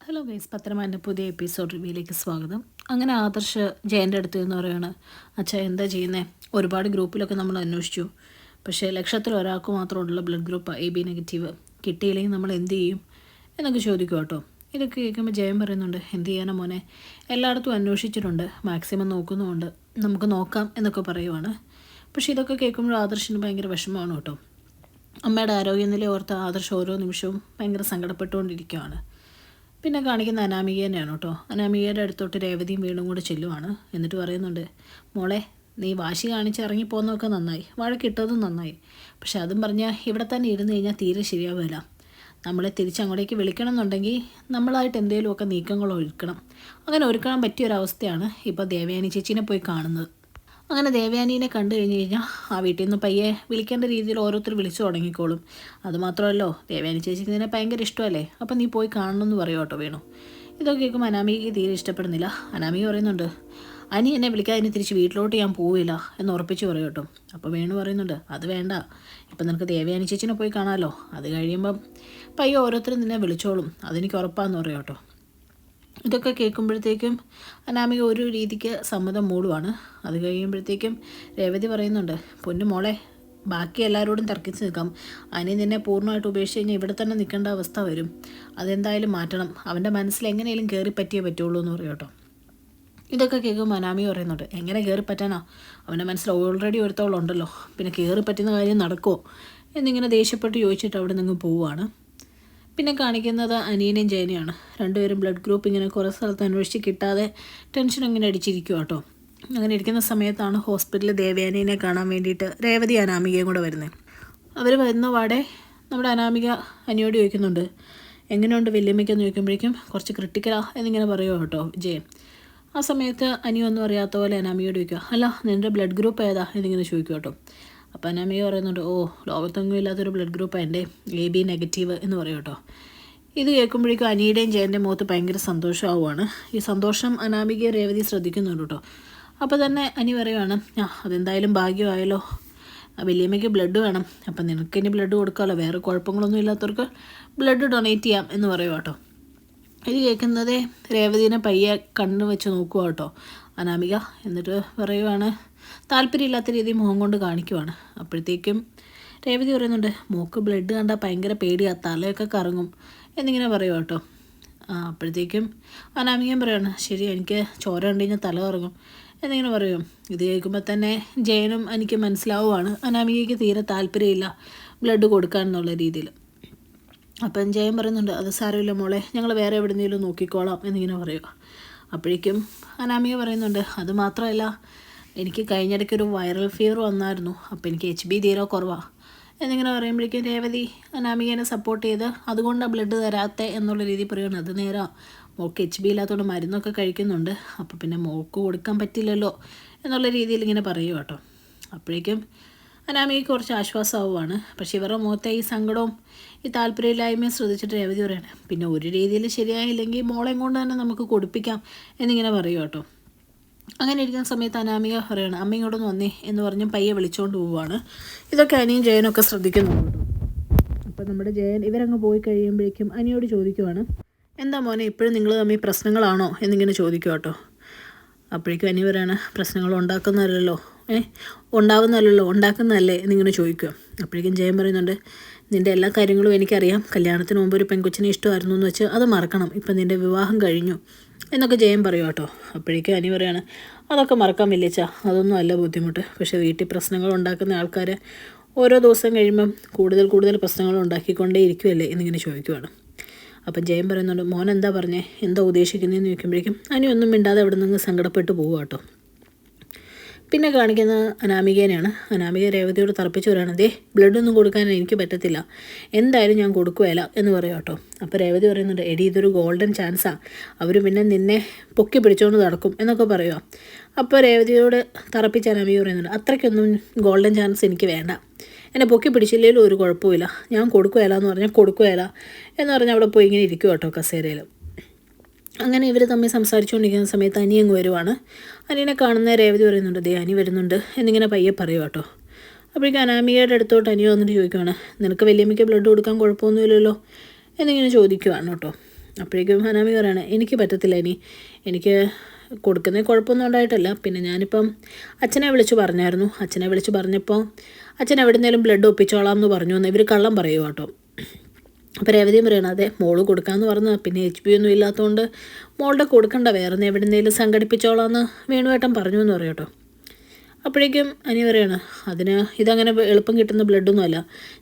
Hello guys, പത്രമാൻ്റെ പുതിയ episode റിവ്യൂയിലേക്ക് സ്വാഗതം. അങ്ങനെ ആദർശ് ജയൻ്റെ അടുത്ത് എന്ന് പറയുകയാണ്, അച്ഛാ എന്താ ചെയ്യുന്നത്? ഒരുപാട് ഗ്രൂപ്പിലൊക്കെ നമ്മൾ അന്വേഷിച്ചു, പക്ഷേ ലക്ഷത്തിൽ ഒരാൾക്ക് മാത്രമുള്ള ബ്ലഡ് ഗ്രൂപ്പ് AB നെഗറ്റീവ്. കിട്ടിയില്ലെങ്കിൽ നമ്മൾ എന്ത് ചെയ്യും എന്നൊക്കെ ചോദിക്കും കേട്ടോ. ഇതൊക്കെ കേൾക്കുമ്പോൾ ജയൻ പറയുന്നുണ്ട്, എന്ത് ചെയ്യാനാ മോനെ, എല്ലായിടത്തും അന്വേഷിച്ചിട്ടുണ്ട്, മാക്സിമം നോക്കുന്നുമുണ്ട്, നമുക്ക് നോക്കാം എന്നൊക്കെ പറയുവാണ്. പക്ഷേ ഇതൊക്കെ കേൾക്കുമ്പോൾ ആദർശിന് ഭയങ്കര വിഷമമാണ് കേട്ടോ. അമ്മയുടെ ആരോഗ്യനില ഓർത്ത് ആദർശ് ഓരോ നിമിഷവും ഭയങ്കര സങ്കടപ്പെട്ടുകൊണ്ടിരിക്കുകയാണ്. പിന്നെ കാണിക്കുന്ന അനാമിക തന്നെയാണ് കേട്ടോ. അനാമികയുടെ അടുത്തോട്ട് രേവതിയും വീണ്ടും കൂടെ ചെല്ലുവാണ്. എന്നിട്ട് പറയുന്നുണ്ട്, മോളെ നീ വാശി കാണിച്ച് ഇറങ്ങിപ്പോകുന്നതൊക്കെ നന്നായി, വഴക്കിട്ടതും നന്നായി, പക്ഷെ അതും പറഞ്ഞാൽ ഇവിടെ തന്നെ ഇരുന്ന് കഴിഞ്ഞാൽ തീരെ ശരിയാവില്ല. നമ്മളെ തിരിച്ചങ്ങോട്ടേക്ക് വിളിക്കണം എന്നുണ്ടെങ്കിൽ നമ്മളായിട്ട് എന്തെങ്കിലുമൊക്കെ നീക്കങ്ങൾ ഒരുക്കണം. അങ്ങനെ ഒരുക്കാൻ പറ്റിയൊരവസ്ഥയാണ് ഇപ്പോൾ ദേവയാനി ചേച്ചീനെ പോയി കാണുന്നത്. അങ്ങനെ ദേവയാനീനെ കണ്ടു കഴിഞ്ഞ് കഴിഞ്ഞാൽ ആ വീട്ടിൽ നിന്ന് പയ്യെ വിളിക്കേണ്ട രീതിയിൽ ഓരോരുത്തർ വിളിച്ചു തുടങ്ങിക്കോളും. അതുമാത്രമല്ലോ, ദേവയാനി ചേച്ചിക്ക് ഇതിനെ ഭയങ്കര ഇഷ്ടമല്ലേ, അപ്പം നീ പോയി കാണണമെന്ന് പറയും കേട്ടോ വേണു. ഇതൊക്കെ കേൾക്കുമ്പോൾ അനാമികയ്ക്ക് തീരെ ഇഷ്ടപ്പെടുന്നില്ല. അനാമിക പറയുന്നുണ്ട്, അനി എന്നെ വിളിക്കാതെ ഇനി തിരിച്ച് വീട്ടിലോട്ട് ഞാൻ പോവില്ല എന്ന് ഉറപ്പിച്ച് പറയും കേട്ടോ. അപ്പോൾ വേണു പറയുന്നുണ്ട്, അത് വേണ്ട, ഇപ്പം നിനക്ക് ദേവയാനി ചേച്ചിനെ പോയി കാണാമല്ലോ, അത് കഴിയുമ്പം പയ്യെ ഓരോരുത്തരും നിന്നെ വിളിച്ചോളും, അതെനിക്ക് ഉറപ്പാന്ന് പറയും കേട്ടോ. ഇതൊക്കെ കേൾക്കുമ്പോഴത്തേക്കും അനാമിക ഒരു രീതിക്ക് സമ്മതം മൂടുവാണ്. അത് കഴിയുമ്പോഴത്തേക്കും രേവതി പറയുന്നുണ്ട്, പൊന്നു മോളെ, ബാക്കി എല്ലാവരോടും തർക്കിച്ച് നിൽക്കാം, അനി നിന്നെ പൂർണ്ണമായിട്ട് ഉപേക്ഷിച്ച് കഴിഞ്ഞാൽ ഇവിടെ തന്നെ നിൽക്കേണ്ട അവസ്ഥ വരും, അതെന്തായാലും മാറ്റണം, അവൻ്റെ മനസ്സിൽ എങ്ങനെയും കയറി പറ്റിയേ പറ്റുള്ളൂ എന്ന് പറയും കേട്ടോ. ഇതൊക്കെ കേൾക്കുമ്പോൾ അനാമിക പറയുന്നുണ്ട്, എങ്ങനെ കയറി പറ്റാനാ, അവൻ്റെ മനസ്സിൽ ഓൾറെഡി ഒരുത്തോളുണ്ടല്ലോ, പിന്നെ കയറി പറ്റുന്ന കാര്യം നടക്കുമോ എന്നിങ്ങനെ ദേഷ്യപ്പെട്ട് ചോദിച്ചിട്ട് അവിടെ നിന്ന് പോവുകയാണ്. പിന്നെ കാണിക്കുന്നത് അനിയനെയും ജയനെയാണ്. രണ്ടുപേരും ബ്ലഡ് ഗ്രൂപ്പ് ഇങ്ങനെ കുറേ സ്ഥലത്ത് അന്വേഷിച്ച് കിട്ടാതെ ടെൻഷൻ ഇങ്ങനെ അടിച്ചിരിക്കുക കേട്ടോ. അങ്ങനെ ഇരിക്കുന്ന സമയത്താണ് ഹോസ്പിറ്റലിൽ ദേവയാനീനെ കാണാൻ വേണ്ടിയിട്ട് രേവതി അനാമികയും കൂടെ വരുന്നത്. അവർ വരുന്ന പാടെ നമ്മുടെ അനാമിക അനിയോട് ചോദിക്കുന്നുണ്ട്, എങ്ങനെയുണ്ട് വല്യമ്മയ്ക്കെന്ന് ചോദിക്കുമ്പോഴേക്കും കുറച്ച് ക്രിട്ടിക്കലാ എന്നിങ്ങനെ പറയുമോ കേട്ടോ ജയൻ. ആ സമയത്ത് അനിയൊന്നും അറിയാത്ത പോലെ അനാമികയോട് ചോദിക്കുക, അല്ല നിൻ്റെ ബ്ലഡ് ഗ്രൂപ്പ് ഏതാ എന്നിങ്ങനെ ചോദിക്കും കേട്ടോ. അപ്പോൾ അനാമിക പറയുന്നുണ്ട്, ഓ ലോകത്തെങ്ങും ഇല്ലാത്തൊരു ബ്ലഡ് ഗ്രൂപ്പാണ് എൻ്റെ AB നെഗറ്റീവ് എന്ന് പറയും കേട്ടോ. ഇത് കേൾക്കുമ്പോഴേക്കും അനിയുടെയും ജയൻ്റെ മുഖത്ത് ഭയങ്കര സന്തോഷമാവുകയാണ്. ഈ സന്തോഷം അനാമികയെ രേവതി ശ്രദ്ധിക്കുന്നുണ്ട് കേട്ടോ. അപ്പോൾ തന്നെ അനി പറയുവാണ്, അതെന്തായാലും ഭാഗ്യമായല്ലോ, വലിയമ്മയ്ക്ക് ബ്ലഡ് വേണം, അപ്പം നിനക്കിനി ബ്ലഡ് കൊടുക്കാമല്ലോ, വേറെ കുഴപ്പങ്ങളൊന്നും ഇല്ലാത്തവർക്ക് ബ്ലഡ് ഡൊണേറ്റ് ചെയ്യാം എന്ന് പറയുക കേട്ടോ. ഇത് കേൾക്കുന്നതേ രേവതിനെ പയ്യെ കണ്ണു വെച്ച് നോക്കുക കേട്ടോ അനാമിക. എന്നിട്ട് പറയുവാണ്, താല്പര്യമില്ലാത്ത രീതിയിൽ മുഖം കൊണ്ട് കാണിക്കുവാണ്. അപ്പോഴത്തേക്കും രേവതി പറയുന്നുണ്ട്, മോക്ക് ബ്ലഡ് കണ്ടാൽ ഭയങ്കര പേടിയാണ്, തലയൊക്കെ കറങ്ങും എന്നിങ്ങനെ പറയുക കേട്ടോ. അപ്പോഴത്തേക്കും അനാമികയും പറയുകയാണ്, ശരി, എനിക്ക് ചോര കണ്ടു കഴിഞ്ഞാൽ തല കറങ്ങും എന്നിങ്ങനെ പറയും. ഇത് കേൾക്കുമ്പോൾ തന്നെ ജയനും എനിക്ക് മനസ്സിലാവുകയാണ് അനാമികയ്ക്ക് തീരെ താല്പര്യമില്ല ബ്ലഡ് കൊടുക്കാൻ എന്നുള്ള രീതിയിൽ. അപ്പം ജയൻ പറയുന്നുണ്ട്, അത് സാരമില്ല മോളെ, ഞങ്ങൾ വേറെ എവിടെയെങ്കിലും നോക്കിക്കോളാം എന്നിങ്ങനെ പറയുക. അപ്പോഴേക്കും അനാമിക പറയുന്നുണ്ട്, അത് മാത്രമല്ല എനിക്ക് കഴിഞ്ഞിടയ്ക്കൊരു വൈറൽ ഫീവർ വന്നായിരുന്നു, അപ്പോൾ എനിക്ക് HB തീരെ കുറവാണ് എന്നിങ്ങനെ പറയുമ്പോഴേക്കും രേവതി അനാമികനെ സപ്പോർട്ട് ചെയ്ത് അതുകൊണ്ടാണ് ബ്ലഡ് തരാത്തേ എന്നുള്ള രീതിയിൽ പറയുകയാണ്. അത് നേരം മോൾക്ക് HB ഇല്ലാത്തതുകൊണ്ട് മരുന്നൊക്കെ കഴിക്കുന്നുണ്ട്, അപ്പോൾ പിന്നെ മോൾക്ക് കൊടുക്കാൻ പറ്റില്ലല്ലോ എന്നുള്ള രീതിയിൽ ഇങ്ങനെ പറയുക കേട്ടോ. അപ്പോഴേക്കും അനാമികയ്ക്ക് കുറച്ച് ആശ്വാസമാവുകയാണ്. പക്ഷേ ഇവരുടെ മുഖത്തെ ഈ സങ്കടവും ഈ താല്പര്യമില്ലായ്മയും ശ്രദ്ധിച്ചിട്ട് രേവതി പറയാണ്, പിന്നെ ഒരു രീതിയിൽ ശരിയായില്ലെങ്കിൽ മോളെയും കൊണ്ട് തന്നെ നമുക്ക് കൊടുപ്പിക്കാം എന്നിങ്ങനെ പറയും കേട്ടോ. അങ്ങനെ ഇരിക്കുന്ന സമയത്ത് അനാമിക പറയാണ്, അമ്മ ഇങ്ങോട്ടൊന്ന് വന്നേ എന്ന് പറഞ്ഞ് പയ്യെ വിളിച്ചുകൊണ്ട് പോവുകയാണ്. ഇതൊക്കെ അനിയും ജയനൊക്കെ ശ്രദ്ധിക്കുന്നുണ്ട് കേട്ടോ. അപ്പം നമ്മുടെ ജയൻ ഇവരങ്ങ് പോയി കഴിയുമ്പോഴേക്കും അനിയോട് ചോദിക്കുവാണ്, എന്താ മോനെ ഇപ്പോഴും നിങ്ങൾ തമ്മിൽ പ്രശ്നങ്ങളാണോ എന്നിങ്ങനെ ചോദിക്കുക കേട്ടോ. അപ്പോഴേക്കും അനി പറയാണ്, പ്രശ്നങ്ങൾ ഉണ്ടാക്കുന്നതല്ലോ ഉണ്ടാവുന്നതല്ലോ ഉണ്ടാക്കുന്നതല്ലേ എന്നിങ്ങനെ ചോദിക്കുക. അപ്പോഴേക്കും ജയൻ പറയുന്നുണ്ട്, നിൻ്റെ എല്ലാ കാര്യങ്ങളും എനിക്കറിയാം, കല്യാണത്തിന് മുമ്പ് ഒരു പെൺകൊച്ചിനെ ഇഷ്ടമായിരുന്നു എന്ന് വെച്ച് അത് മറക്കണം, ഇപ്പം നിൻ്റെ വിവാഹം കഴിഞ്ഞു എന്നൊക്കെ ജയൻ പറയും കേട്ടോ. അപ്പോഴേക്കും അനി പറയാണ്, അതൊക്കെ മറക്കാൻ വലിയച്ച, അതൊന്നും അല്ല ബുദ്ധിമുട്ട്, പക്ഷേ വീട്ടിൽ പ്രശ്നങ്ങൾ ഉണ്ടാക്കുന്ന ആൾക്കാർ ഓരോ ദിവസം കഴിയുമ്പം കൂടുതൽ കൂടുതൽ പ്രശ്നങ്ങൾ ഉണ്ടാക്കിക്കൊണ്ടേ ഇരിക്കുമല്ലേ എന്നിങ്ങനെ ചോദിക്കുവാണ്. അപ്പം ജയൻ പറയുന്നുണ്ട്, മോൻ എന്താ പറഞ്ഞേ, എന്താ ഉദ്ദേശിക്കുന്നതെന്ന് ചോദിക്കുമ്പോഴേക്കും അനി ഒന്നും മിണ്ടാതെ അവിടെ നിന്ന് സങ്കടപ്പെട്ട് പോവുക കേട്ടോ. പിന്നെ കാണിക്കുന്നത് അനാമികേനെയാണ്. അനാമിക രേവതിയോട് തറപ്പിച്ച് വരികയാണ്, ദേ ബ്ലഡൊന്നും കൊടുക്കാൻ എനിക്ക് പറ്റത്തില്ല, എന്തായാലും ഞാൻ കൊടുക്കുകയില്ല എന്ന് പറയാം കേട്ടോ. അപ്പോൾ രേവതി പറയുന്നുണ്ട്, എടി ഇതൊരു ഗോൾഡൻ ചാൻസാണ്, അവർ പിന്നെ നിന്നെ പൊക്കി പിടിച്ചുകൊണ്ട് നടക്കും എന്നൊക്കെ പറയുക. അപ്പോൾ രേവതിയോട് തറപ്പിച്ച് അനാമിക പറയുന്നുണ്ട്, അത്രയ്ക്കൊന്നും ഗോൾഡൻ ചാൻസ് എനിക്ക് വേണ്ട, എന്നെ പൊക്കി പിടിച്ചില്ലെങ്കിലും ഒരു കുഴപ്പമില്ല, ഞാൻ കൊടുക്കുകയില്ല എന്ന് പറഞ്ഞാൽ കൊടുക്കുകയില്ല എന്ന് പറഞ്ഞാൽ അവിടെ പോയി ഇങ്ങനെ ഇരിക്കും കേട്ടോ കസേരയിൽ. അങ്ങനെ ഇവർ തമ്മിൽ സംസാരിച്ചുകൊണ്ടിരിക്കുന്ന സമയത്ത് അനി അങ്ങ് വരുവാണ്. അനിയനെ കാണുന്ന രേവതി പറയുന്നുണ്ട്, ദേ അനി വരുന്നുണ്ട് എന്നിങ്ങനെ പയ്യെ പറയും കേട്ടോ. അപ്പോഴേക്കും അനാമികയുടെ അടുത്തോട്ട് അനി വന്നിട്ട് ചോദിക്കുവാണ്, നിനക്ക് വല്യമ്മയ്ക്ക് ബ്ലഡ് കൊടുക്കാൻ കുഴപ്പമൊന്നുമില്ലല്ലോ എന്നിങ്ങനെ ചോദിക്കുവാണ് കേട്ടോ. അപ്പോഴേക്കും അനാമി പറയാണ് എനിക്ക് പറ്റത്തില്ല ഇനി, എനിക്ക് കൊടുക്കുന്നതിൽ കുഴപ്പമൊന്നും ഉണ്ടായിട്ടില്ല. പിന്നെ ഞാനിപ്പം അച്ഛനെ വിളിച്ച് പറഞ്ഞായിരുന്നു. അച്ഛനെ വിളിച്ച് പറഞ്ഞപ്പോൾ അച്ഛൻ എവിടുന്നേലും ബ്ലഡ് ഒപ്പിച്ചോളാം എന്ന് പറഞ്ഞു എന്ന് ഇവർ കള്ളം പറയുക കേട്ടോ. അപ്പോൾ രേവതിയും പറയണം അതെ മോള് കൊടുക്കാമെന്ന് പറഞ്ഞു, പിന്നെ HP ഒന്നും ഇല്ലാത്തതുകൊണ്ട് മോളുടെ കൊടുക്കണ്ട, വേറെ എവിടുന്നേലും സംഘടിപ്പിച്ചോളാമെന്ന് വേണുവേട്ടൻ പറഞ്ഞു എന്ന് പറയും കേട്ടോ. അപ്പോഴേക്കും അനി പറയാണ് ഇതങ്ങനെ എളുപ്പം കിട്ടുന്ന ബ്ലഡൊന്നുമല്ല,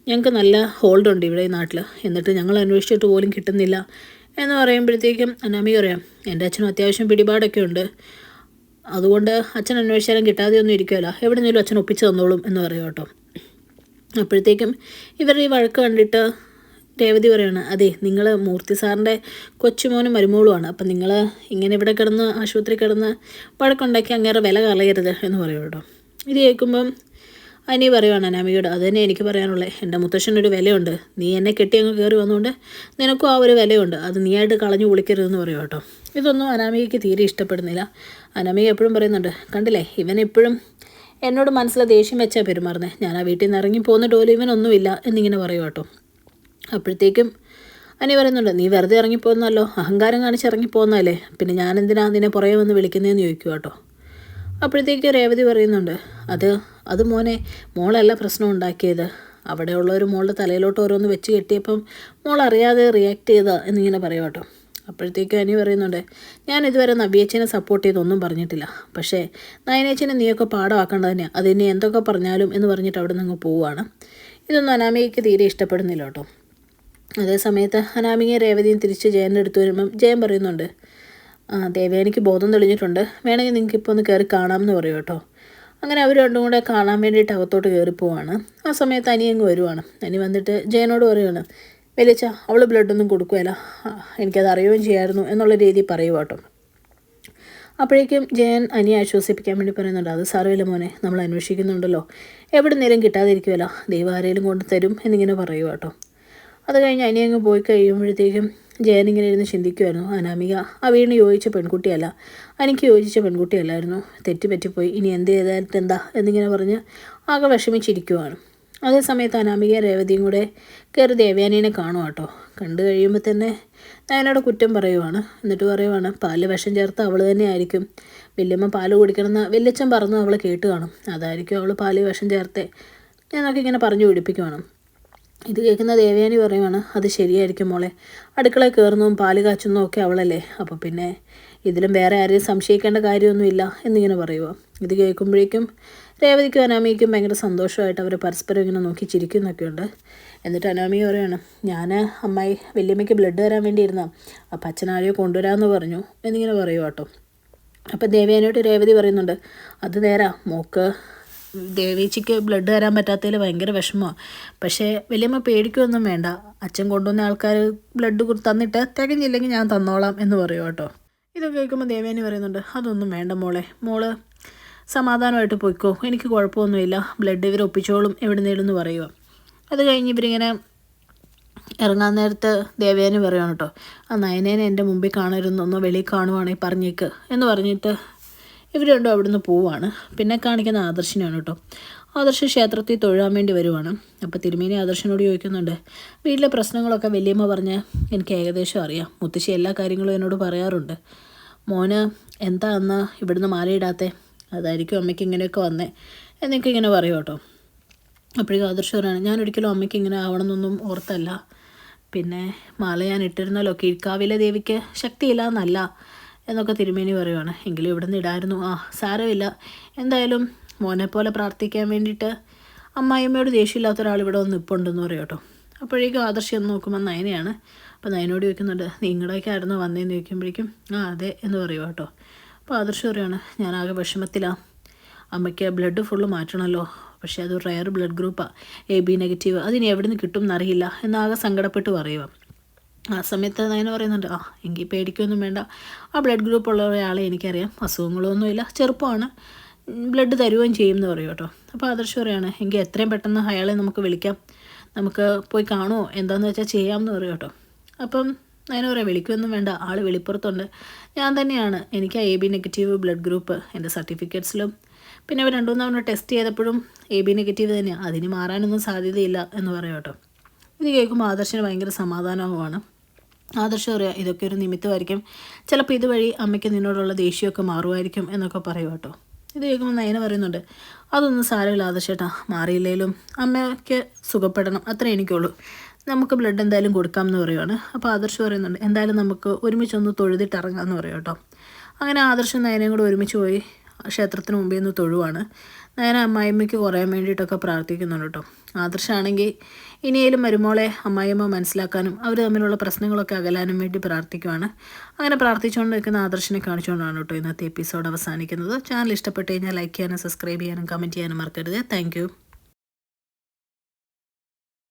ഞങ്ങൾക്ക് നല്ല ഹോൾഡ് ഉണ്ട് ഇവിടെ ഈ നാട്ടിൽ, എന്നിട്ട് ഞങ്ങൾ അന്വേഷിച്ചിട്ട് പോലും കിട്ടുന്നില്ല എന്ന് പറയുമ്പോഴത്തേക്കും അനാമി പറയാം എൻ്റെ അച്ഛനും അത്യാവശ്യം പിടിപാടൊക്കെ ഉണ്ട്, അതുകൊണ്ട് അച്ഛൻ അന്വേഷിച്ചാലും കിട്ടാതെയൊന്നും ഇരിക്കുമല്ല, എവിടെയെങ്കിലും അച്ഛൻ ഒപ്പിച്ച് തന്നോളും എന്ന് പറയും കേട്ടോ. അപ്പോഴത്തേക്കും ഇവരുടെ ഈ വഴക്ക് കണ്ടിട്ട് രേവതി പറയാണ് അതെ നിങ്ങൾ മൂർത്തി സാറിൻ്റെ കൊച്ചുമോനും മരുമോളുമാണ്, അപ്പം നിങ്ങൾ ഇങ്ങനെ ഇവിടെ കിടന്ന് ആശുപത്രി കിടന്ന് വഴക്കുണ്ടാക്കി അങ്ങേറെ വില കളയരുത് എന്ന് പറയും കേട്ടോ. ഇത് കേൾക്കുമ്പം അനി പറയുവാണ് അനാമികയോട് അത് തന്നെ എനിക്ക് പറയാനുള്ളത്, എൻ്റെ മുത്തശ്ശനൊരു വിലയുണ്ട്, നീ എന്നെ കെട്ടി അങ്ങ് കയറി വന്നുകൊണ്ട് നിനക്കും ആ ഒരു വിലയുണ്ട്, അത് നീയായിട്ട് കളഞ്ഞു വിളിക്കരുതെന്ന് പറയും കേട്ടോ. ഇതൊന്നും അനാമികയ്ക്ക് തീരെ ഇഷ്ടപ്പെടുന്നില്ല. അനാമിക എപ്പോഴും പറയുന്നുണ്ട് കണ്ടില്ലേ ഇവൻ എപ്പോഴും എന്നോട് മനസ്സിലെ ദേഷ്യം വെച്ചാൽ പെരുമാറുന്നത്, ഞാൻ ആ വീട്ടിൽ നിന്ന് ഇറങ്ങി പോന്നിട്ട് പോലും ഇവനൊന്നുമില്ല എന്നിങ്ങനെ പറയും കേട്ടോ. അപ്പോഴത്തേക്കും അനി പറയുന്നുണ്ട് നീ വെറുതെ ഇറങ്ങിപ്പോന്നല്ലോ, അഹങ്കാരം കാണിച്ച് ഇറങ്ങിപ്പോന്നല്ലേ, പിന്നെ ഞാനെന്തിനാ നിന്നെ പുറകെ വന്ന് വിളിക്കുന്നതെന്ന് ചോദിക്കും കേട്ടോ. അപ്പോഴത്തേക്ക് രേവതി പറയുന്നുണ്ട് അത് മോനെ മോളല്ല പ്രശ്നം ഉണ്ടാക്കിയത്, അവിടെയുള്ളൊരു മോളുടെ തലയിലോട്ട് ഓരോന്ന് വെച്ച് കെട്ടിയപ്പം മോൾ അറിയാതെ റിയാക്ട് ചെയ്താ എന്നിങ്ങനെ പറയും കേട്ടോ. അപ്പോഴത്തേക്കും അനി പറയുന്നുണ്ട് ഞാൻ ഇതുവരെ നവ്യേച്ചനെ സപ്പോർട്ട് ചെയ്തൊന്നും പറഞ്ഞിട്ടില്ല, പക്ഷേ നയനേച്ചനെ നീയൊക്കെ പാഠമാക്കേണ്ടത് തന്നെയാണ്, അതിനി എന്തൊക്കെ പറഞ്ഞാലും എന്ന് പറഞ്ഞിട്ട് അവിടെ നിന്ന് പോവുകയാണ്. ഇതൊന്നും അനാമികയ്ക്ക് തീരെ ഇഷ്ടപ്പെടുന്നില്ല കേട്ടോ. അതേ സമയത്ത് അനാമികയും രേവതിയും തിരിച്ച് ജയൻ്റെ അടുത്ത് വരുമ്പം ജയൻ പറയുന്നുണ്ട് ദേവയാനിക്ക് ബോധം തെളിഞ്ഞിട്ടുണ്ട്, വേണമെങ്കിൽ നിങ്ങൾക്ക് ഇപ്പോൾ ഒന്ന് കയറി കാണാമെന്ന് പറയും കേട്ടോ. അങ്ങനെ അവർ രണ്ടും കൂടെ കാണാൻ വേണ്ടിയിട്ട് അകത്തോട്ട് കയറി പോവാണ്. ആ സമയത്ത് അനി അങ്ങ് വരുവാണ്. അനി വന്നിട്ട് ജയനോട് പറയുകയാണ് വലിയ അവൾ ബ്ലഡൊന്നും കൊടുക്കുകയില്ല, എനിക്കത് അറിയുകയും ചെയ്യായിരുന്നു എന്നുള്ള രീതി പറയുക കേട്ടോ. അപ്പോഴേക്കും ജയൻ അനിയെ ആശ്വസിപ്പിക്കാൻ വേണ്ടി പറയുന്നുണ്ട് അത് സാരമില്ല മോനെ, നമ്മൾ അന്വേഷിക്കുന്നുണ്ടല്ലോ, എവിടെ നേരം കിട്ടാതിരിക്കുമല്ലോ, ദൈവം ആരെങ്കിലും കൊണ്ട് തരും എന്നിങ്ങനെ പറയുക കേട്ടോ. അത് കഴിഞ്ഞ് അനി അങ്ങ് പോയി കഴിയുമ്പോഴത്തേക്കും ജയൻ ഇങ്ങനെ ഇരുന്ന് ചിന്തിക്കുമായിരുന്നു അനാമിക ആ വീടിന് യോജിച്ച പെൺകുട്ടിയല്ല, എനിക്ക് യോജിച്ച പെൺകുട്ടിയല്ലായിരുന്നു, തെറ്റുപറ്റിപ്പോയി, ഇനി എന്ത് ചെയ്തായിട്ട് എന്താ എന്നിങ്ങനെ പറഞ്ഞ് ആകെ വിഷമിച്ചിരിക്കുവാണ്. അതേ സമയത്ത് അനാമിക രേവതിയും കൂടെ കയറി ദേവയാനീനെ കാണും കേട്ടോ. കണ്ടു കഴിയുമ്പോൾ തന്നെ നയനോട് കുറ്റം പറയുവാണ്. എന്നിട്ട് പറയുവാണ് പാല് വിഷം ചേർത്ത് അവൾ തന്നെ ആയിരിക്കും, വല്യമ്മ പാല് കുടിക്കണമെന്ന് വല്യച്ഛൻ പറഞ്ഞു അവൾ കേട്ട് കാണും, അതായിരിക്കും അവൾ പാല് വിഷം ചേർത്തേ എന്നൊക്കെ ഇങ്ങനെ പറഞ്ഞു പിടിപ്പിക്കുവാണ്. ഇത് കേൾക്കുന്ന ദേവയാനി പറയുവാണ് അത് ശരിയായിരിക്കും മോളെ, അടുക്കളയിൽ കയറുന്നതും പാല് കാച്ചുന്നതും ഒക്കെ അവളല്ലേ, അപ്പോൾ പിന്നെ ഇതിലും വേറെ ആരെയും സംശയിക്കേണ്ട കാര്യമൊന്നുമില്ല എന്നിങ്ങനെ പറയുക. ഇത് കേൾക്കുമ്പോഴേക്കും രേവതിക്കും അനാമികയ്ക്കും ഭയങ്കര സന്തോഷമായിട്ട് അവർ പരസ്പരം ഇങ്ങനെ നോക്കി ചിരിക്കുന്നൊക്കെ ഉണ്ട്. എന്നിട്ട് അനാമിക പറയുകയാണ് ഞാൻ അമ്മായി വല്യമ്മയ്ക്ക് ബ്ലഡ് തരാൻ വേണ്ടി ഇരുന്ന, അപ്പം അച്ഛനാരെയോ കൊണ്ടുവരാമെന്ന് പറഞ്ഞു എന്നിങ്ങനെ പറയുക കേട്ടോ. അപ്പം ദേവയാനിയോട് രേവതി പറയുന്നുണ്ട് അത് നേരാ, മോക്ക് ദേവേച്ചിക്ക് ബ്ലഡ് തരാൻ പറ്റാത്തതിൽ ഭയങ്കര വിഷമമാണ്, പക്ഷേ വല്യമ്മ പേടിക്കൊന്നും വേണ്ട, അച്ഛൻ കൊണ്ടുവന്ന ആൾക്കാർ ബ്ലഡ് തന്നിട്ട് തികഞ്ഞില്ലെങ്കിൽ ഞാൻ തന്നോളാം എന്ന് പറയും കേട്ടോ. ഇതൊക്കെ കേൾക്കുമ്പോൾ ദേവേനി പറയുന്നുണ്ട് അതൊന്നും വേണ്ട മോള് സമാധാനമായിട്ട് പോയിക്കോ, എനിക്ക് കുഴപ്പമൊന്നുമില്ല, ബ്ലഡ് ഇവർ ഒപ്പിച്ചോളും എവിടുന്നേലും എന്ന് പറയുക. അത് കഴിഞ്ഞ് ഇവരിങ്ങനെ ഇറങ്ങാൻ നേരത്ത് ദേവേനി പറയുകയാണ് കേട്ടോ ആ നയനേനെ എൻ്റെ മുമ്പിൽ കാണരുന്നൊന്നോ വെളിയിൽ കാണുവാണെങ്കിൽ പറഞ്ഞേക്ക് എന്ന് പറഞ്ഞിട്ട് ഇവർ രണ്ടും അവിടുന്ന് പോവുകയാണ്. പിന്നെ കാണിക്കുന്ന ആദർശിനാണ് കേട്ടോ. ആദർശ് ക്ഷേത്രത്തിൽ തൊഴാൻ വേണ്ടി വരുവാണ്. അപ്പോൾ തിരുമേനി ആദർശനോട് ചോദിക്കുന്നുണ്ട് വീട്ടിലെ പ്രശ്നങ്ങളൊക്കെ വല്യമ്മ പറഞ്ഞ് എനിക്ക് ഏകദേശം അറിയാം, മുത്തശ്ശി എല്ലാ കാര്യങ്ങളും എന്നോട് പറയാറുണ്ട്, മോന് എന്താ അന്ന് ഇവിടുന്ന് മാലയിടാത്തെ, അതായിരിക്കും അമ്മയ്ക്ക് ഇങ്ങനെയൊക്കെ വന്നേ എന്നൊക്കെ ഇങ്ങനെ പറയും കേട്ടോ. അപ്പോഴേക്കും ആദർശ് പറയാണ് ഞാനൊരിക്കലും അമ്മയ്ക്ക് ഇങ്ങനെ ആവണമെന്നൊന്നും ഓർത്തല്ല, പിന്നെ മാല ഞാൻ ഇട്ടിരുന്നല്ലോ, കീഴ്ക്കാവിലെ ദേവിക്ക് ശക്തിയില്ല എന്നല്ല എന്നൊക്കെ തിരുമേനി പറയുവാണ്. എങ്കിലും ഇവിടെ നിന്ന് ഇടായിരുന്നു, സാരമില്ല, എന്തായാലും മോനെ പോലെ പ്രാർത്ഥിക്കാൻ വേണ്ടിയിട്ട് അമ്മായിയമ്മയോട് ദേഷ്യമില്ലാത്ത ഒരാൾ ഇവിടെ വന്ന് നിൽപ്പുണ്ടെന്ന് പറയും കേട്ടോ. അപ്പോഴേക്കും ആദർശം എന്ന് നോക്കുമ്പോൾ നയനയാണ്. അപ്പോൾ നയനോട് ചോദിക്കുന്നുണ്ട് നിങ്ങളൊക്കെ ആയിരുന്നു വന്നതെന്ന് ചോദിക്കുമ്പോഴേക്കും അതെ എന്ന് പറയും കേട്ടോ. അപ്പോൾ ആദർശം പറയുകയാണ് ഞാനാകെ വിഷമത്തിലാണ്, അമ്മയ്ക്ക് ബ്ലഡ് ഫുള്ള് മാറ്റണമല്ലോ, പക്ഷേ അത് റയർ ബ്ലഡ് ഗ്രൂപ്പാണ്, AB നെഗറ്റീവ്, അതിന് എവിടെ നിന്ന് കിട്ടും എന്നറിയില്ല എന്നാകെ സങ്കടപ്പെട്ട് പറയുക. ആ സമയത്ത് നയന പറയുന്നുണ്ട് എങ്കിൽ പേടിക്കൊന്നും വേണ്ട, ആ ബ്ലഡ് ഗ്രൂപ്പ് ഉള്ള ഒരാളെ എനിക്കറിയാം, അസുഖങ്ങളൊന്നുമില്ല, ചെറുപ്പമാണ്, ബ്ലഡ് തരുകയും ചെയ്യും എന്ന് പറയും കേട്ടോ. അപ്പോൾ ആദർശ് പറയുകയാണ് എങ്കിൽ എത്രയും പെട്ടെന്ന് അയാളെ നമുക്ക് വിളിക്കാം, നമുക്ക് പോയി കാണുമോ എന്താണെന്ന് വെച്ചാൽ ചെയ്യാമെന്ന് പറയും കേട്ടോ. അപ്പം നയന പറയാം വിളിക്കുകയൊന്നും വേണ്ട, ആൾ വെളിപ്പുറത്തുണ്ട്, ഞാൻ തന്നെയാണ്, എനിക്ക് AB നെഗറ്റീവ് ബ്ലഡ് ഗ്രൂപ്പ് എൻ്റെ സർട്ടിഫിക്കറ്റ്സിലും പിന്നെ അവർ 2-3 തവണ ടെസ്റ്റ് ചെയ്തപ്പോഴും AB നെഗറ്റീവ് തന്നെയാണ്, അതിന് മാറാനൊന്നും സാധ്യതയില്ല എന്ന് പറയും കേട്ടോ. ഇത് കേൾക്കുമ്പോൾ ആദർശന് ഭയങ്കര സമാധാനവുമാണ്. ആദർശം പറയാം ഇതൊക്കെ ഒരു നിമിത്തമായിരിക്കും, ചിലപ്പോൾ ഇതുവഴി അമ്മയ്ക്ക് നിന്നോടുള്ള ദേഷ്യമൊക്കെ മാറുമായിരിക്കും എന്നൊക്കെ പറയും കേട്ടോ. ഇത് കേൾക്കുമ്പോൾ നയന പറയുന്നുണ്ട്, അതൊന്നും സാരമില്ല ആദർശേട്ടാ, മാറിയില്ലേലും അമ്മയ്ക്ക് സുഖപ്പെടണം, അത്രേ എനിക്കുള്ളൂ, നമുക്ക് ബ്ലഡ് എന്തായാലും കൊടുക്കാമെന്ന് പറയുവാണ്. അപ്പോൾ ആദർശ് പറയുന്നുണ്ട്, എന്തായാലും നമുക്ക് ഒരുമിച്ചൊന്ന് തൊഴുതിട്ടിറങ്ങാമെന്ന് പറയും കേട്ടോ. അങ്ങനെ ആദർശം നയനയും കൂടെ ഒരുമിച്ച് പോയി ക്ഷേത്രത്തിന് മുമ്പിൽ നിന്ന് തൊഴുവാണ്. നയന അമ്മായിമ്മയ്ക്ക് കുറയാൻ വേണ്ടിയിട്ടൊക്കെ പ്രാർത്ഥിക്കുന്നുണ്ട് കേട്ടോ. ആദർശമാണെങ്കിൽ ഇനിയേലും മരുമോളെ അമ്മായിയമ്മ മനസ്സിലാക്കാനും അവർ തമ്മിലുള്ള പ്രശ്നങ്ങളൊക്കെ അകലാനും വേണ്ടി പ്രാർത്ഥിക്കുവാണ്. അങ്ങനെ പ്രാർത്ഥിച്ചുകൊണ്ട് നിൽക്കുന്ന ആദർശിനെ കാണിച്ചുകൊണ്ടാണ് കേട്ടോ ഇന്നത്തെ എപ്പിസോഡ് അവസാനിക്കുന്നത്. ചാനൽ ഇഷ്ടപ്പെട്ട് കഴിഞ്ഞാൽ ലൈക്ക് ചെയ്യാനും സബ്സ്ക്രൈബ് ചെയ്യാനും കമൻറ്റ് ചെയ്യാനും മറക്കരുത്. താങ്ക്